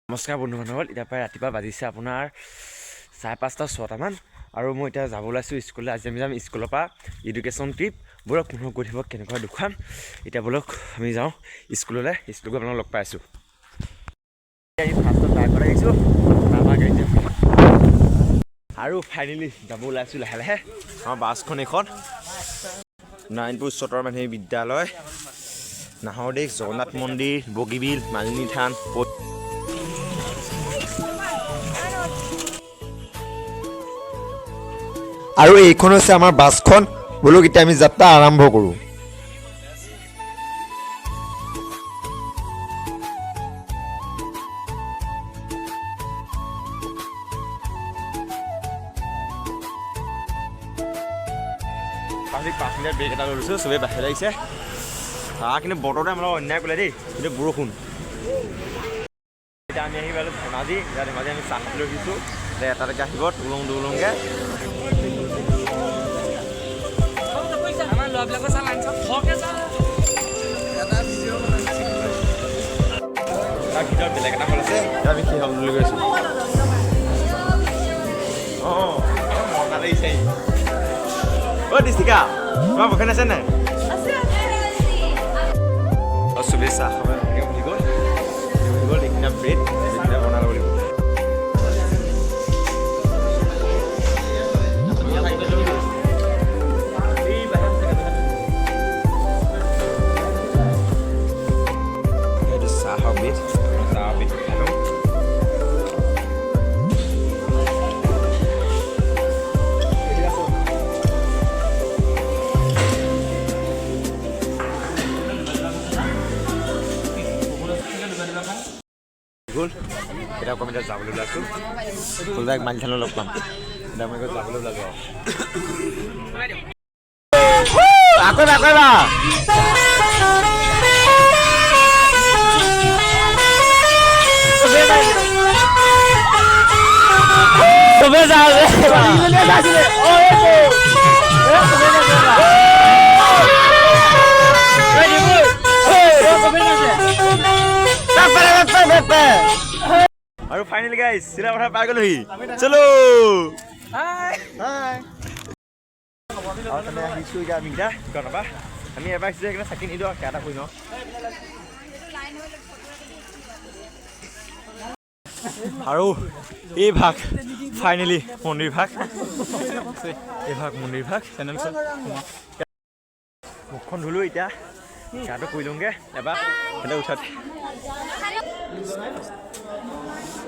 নমস্কাৰ বন্ধু বান্ধৱসকল, এতিয়া প্ৰায় ৰাতিপুৱা বাজিছে আপোনাৰ 5:30-6টামান আৰু মই এতিয়া যাব ওলাইছোঁ স্কুললৈ। আজি আমি যাম স্কুলৰ পৰা এডুকেশ্যন ট্ৰিপ। ব'লক পুনৰ গৈ থাকিব কেনেকুৱা দেখুৱাম। এতিয়া ব'লক আমি যাওঁ স্কুললৈ। স্কুলত আপোনাক লগ পাই আছোঁ। ফাৰ্ষ্টত বাইকত আহিছোঁ, তাৰপৰা গাড়ীতে আৰু ফাইনেলি যাব ওলাইছোঁ লাহে লাহে। আমাৰ বাছখন এইখন নাৰায়ণপুৰ উচ্চতৰ মাধ্যমিক বিদ্যালয়, নাহৰদেশ জগন্নাথ মন্দিৰ, বগীবিল, মালিনী থান। আৰু এইখন হৈছে আমাৰ বাছখন। বোলো এতিয়া আমি যাত্ৰা আৰম্ভ কৰোঁ। পাঁচ মিনিট ব্ৰেক এটা লৈ লৈছোঁ, চবেই বাহিৰ লাগিছে। কিন্তু বতৰটো আমাৰ অন্যায় কৰিলে দেই, কিন্তু বৰষুণ। এতিয়া আমি আহি পালোঁ ধেমাজি। এতিয়া ধেমাজি আমি চাহ খাবলৈ উঠিছোঁ। এটালৈকে আহিব দৌলংকৈ। তাৰ ভিতৰত বেলেগ এটা ফল আছে, আমি কি খাবলৈ লৈ গৈছোঁ। মজা লাগিছে। অ' দিশিকা, তোমাৰ বয়ফ্ৰেণ্ড আছে নাই? চবেই চাহ খাব উঠি গ'ল। এইখিনিটা ব্ৰেড বনাই ল'ব লাগিব। চাহৰ ব্ৰেড খাই লওঁ। গ'ল এতিয়া আকৌ আমি এতিয়া যাবলৈ ওলাইছোঁ। ফুলবাইক মালি থানত লগ পাম। এতিয়া আমি যাবলৈ ওলালোঁ আৰু আৰু ফাইনেলি গাইছ চিধা কথা পাই গ'লোহি। চলো আহিছোঁ এতিয়া আমি কেইটা দোকানৰ পৰা। আমি এবাৰ আহিছোঁ সেইকাৰণে চাকি নিদিওঁ, কিবা এটা কৰি লওঁ। আৰু এই ভাগ ফাইনেলি মন্দিৰ ভাগ, এই ভাগ মন্দিৰ ভাগ। মুখখন ধুলোঁ, এতিয়া গাটো কৰি লওঁগৈ এবাৰ সিহঁতে উঠাত।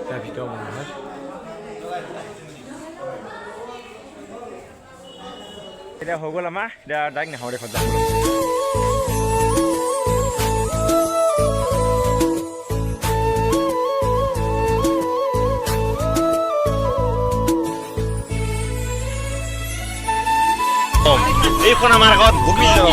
তাৰ ভিতৰ মন্দিৰ ভাগ এতিয়া হৈ গ'ল আমাৰ। এতিয়া ডাইৰেক্ট নাহৰদেশত যাম। এইখন আমাৰ আগত বগীবিল।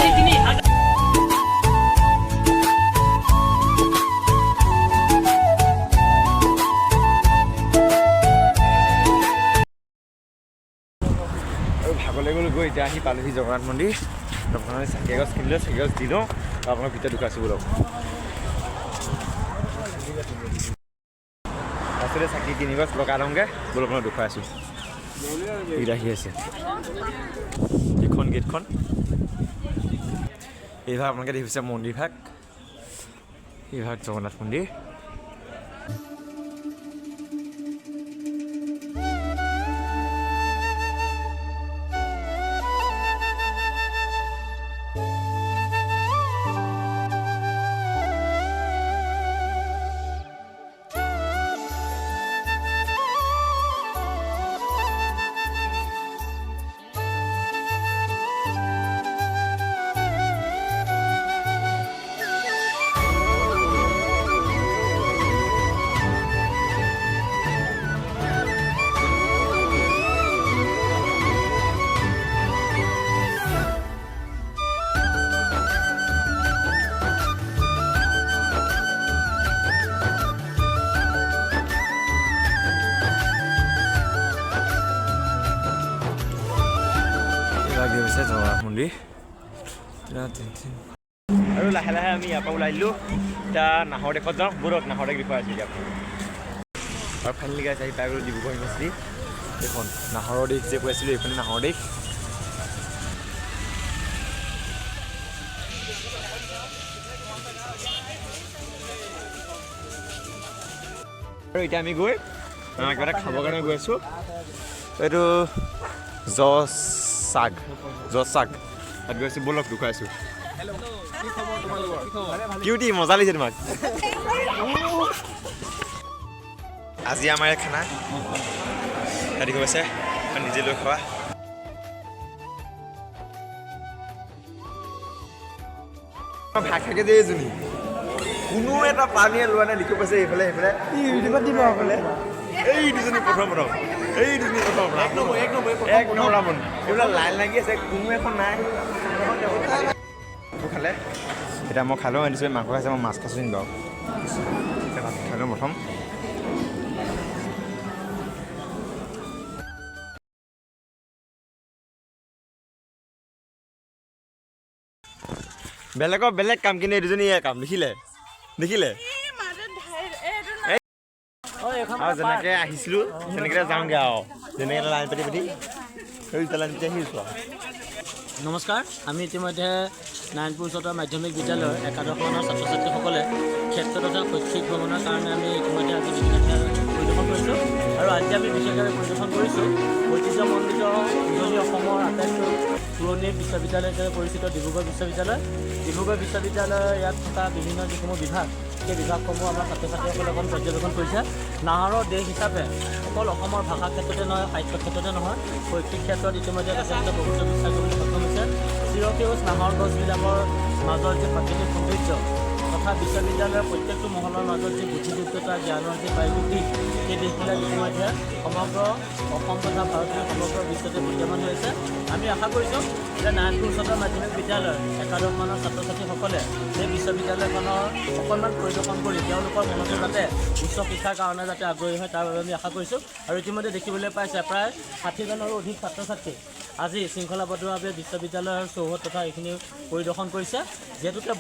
আৰু ভাগলৈ গ'ল গৈ এতিয়া আহি পালোহি জগন্নাথ মন্দিৰ। আপোনাৰ চাকি এগছ কিনিলোঁ, চাকি এগছ দি লওঁ আৰু আপোনাৰ ভিতৰত ঢুকাইছোঁ ব'লক। তাৰপিছতে চাকি 3 গছ লগাই লওঁগৈ ব'লক, আপোনাক দেখুৱাইছোঁ। এইকেইটা আহি আছে এইখন গেটখন। এইভাগ আপোনালোকে দেখিছে মন্দিৰ ভাগ, এইভাগ জগন্নাথ মন্দিৰ। হৈছে জগন্নাথ মন্দিৰ। আৰু লাহে লাহে আমি ইয়াৰ পৰা ওলাই দিলোঁ। এতিয়া নাহৰদেশত যাওঁ, ব'লক নাহৰদেশ দেখুৱাই আছোঁ এতিয়া। আৰু ফাইনেলি গাইছ আহি পাই গ'লোঁ ডিব্ৰুগড় ইউনিভাৰ্চিটি। এইখন নাহৰৰ দিশ যে কৈ আছিলোঁ, এইখনে নাহৰৰ দিশ। আৰু এতিয়া আমি গৈ কিবা এটা খাবৰ কাৰণে গৈ আছোঁ। এইটো জজ চাগ তাত গৈ আছোঁ, ব'লক দেখুৱাইছোঁ। কিউটি মজা লাগিছে তোমাক। আজি আমাৰ এই খানা ৰাতি কৈছে নিজে লৈ খোৱা। ভাগ থাকে যে এইজনী কোনো এটা পানীয়ে লোৱা নাই, লিখি পাইছে এইফালে সেইফালে ইউটিউবত দিব সকলে। এই দুজনী প্ৰথম এক নম্বৰ ৰামন এইবিলাক লাইন লাগি আছে, কোনো এখন নাই। খালে এতিয়া মই খালেও আনিছোঁ, মাংস খাইছে, মই মাছ খাইছোঁ নি বাৰু। ভাত খাই লওঁ প্ৰথম। বেলেগৰ বেলেগ কাম, কিন্তু এই দুজনী এয়া কাম দেখিলে আৰু যেনেকৈ আহিছিলোঁ তেনেকৈ যাওঁগৈ আৰু যেনেকৈ লাইন পাতি লাইন পাতি আহিছোঁ আৰু। নমস্কাৰ, আমি ইতিমধ্যে নাৰায়ণপুৰ উচ্চতৰ মাধ্যমিক বিদ্যালয়ৰ একাদশ মানৰ ছাত্ৰ ছাত্ৰীসকলে ক্ষেত্ৰ তথা শৈক্ষিক ভ্ৰমণৰ কাৰণে আমি ইতিমধ্যে আজি পৰিদৰ্শন কৰিছোঁ। আৰু আজি আমি বিশেষভাৱে পৰিদৰ্শন কৰিছোঁ ঐতিহ্যমণ্ডিত উজনি অসমৰ আটাইতকৈ পুৰণি বিশ্ববিদ্যালয় হিচাপে পৰিচিত ডিব্ৰুগড় বিশ্ববিদ্যালয়। ডিব্ৰুগড় বিশ্ববিদ্যালয়ৰ ইয়াত থকা বিভিন্ন যিসমূহ বিভাগ, সেই বিভাগসমূহ আমাৰ ছাত্ৰ ছাত্ৰীসকলে অকণ পৰ্যবেক্ষণ কৰিছে। নাহৰৰ দেশ হিচাপে অকল অসমৰ ভাষা ক্ষেত্ৰতে নহয়, সাহিত্য ক্ষেত্ৰতে নহয়, শৈক্ষিক ক্ষেত্ৰত ইতিমধ্যে যথেষ্ট বহুতো বিশ্বাস কৰিবলৈ সক্ষম হৈছে। চিৰসেউজ নাহৰ গছবিলাকৰ মাজৰ যি প্ৰাকৃতিক সৌন্দৰ্য তথা বিশ্ববিদ্যালয়ৰ প্ৰত্যেকটো মহলৰ মাজত যি বুদ্ধিযোগ্যতা, জ্ঞানৰ যি বায়ু দিশ, সেই দিশবিলাক ইতিমধ্যে সমগ্ৰ অসম তথা ভাৰতীয় সমগ্ৰ বিশ্বতে বিদ্যমান হৈ আছে। আমি আশা কৰিছোঁ যে নাৰায়ণপুৰ উচ্চতৰ মাধ্যমিক বিদ্যালয়ৰ একাদশ মানৰ ছাত্ৰ ছাত্ৰীসকলে সেই বিশ্ববিদ্যালয়খনৰ অকণমান পৰিদৰ্শন কৰি তেওঁলোকৰ মনতো যাতে উচ্চ শিক্ষাৰ কাৰণে যাতে আগ্ৰহী হয়, তাৰ বাবে আমি আশা কৰিছোঁ। আৰু ইতিমধ্যে দেখিবলৈ পাইছে প্ৰায় 60জনৰো অধিক ছাত্ৰ ছাত্ৰী আজি শৃংখলাবদ্ধভাৱে বিশ্ববিদ্যালয়ৰ চৌহদ তথা এইখিনি পৰিদৰ্শন কৰিছে। যিহেতুকে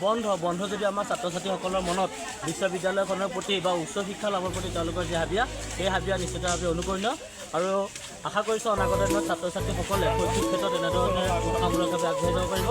বন্ধ যদি আমাৰ ছাত্ৰ ছাত্ৰীসকলৰ মনত বিশ্ববিদ্যালয়খনৰ প্ৰতি বা উচ্চ শিক্ষা লাভৰ প্ৰতি তেওঁলোকৰ যি হাবিয়া, সেই হাবিয়া নিশ্চিতভাৱে অনুকৰণীয়। আৰু আশা কৰিছোঁ অনাগত দিনত ছাত্ৰ ছাত্ৰীসকলে শৈক্ষিক ক্ষেত্ৰত এনেধৰণে উৎসাহমূলকভাৱে আগবাঢ়ি যাব পাৰিব।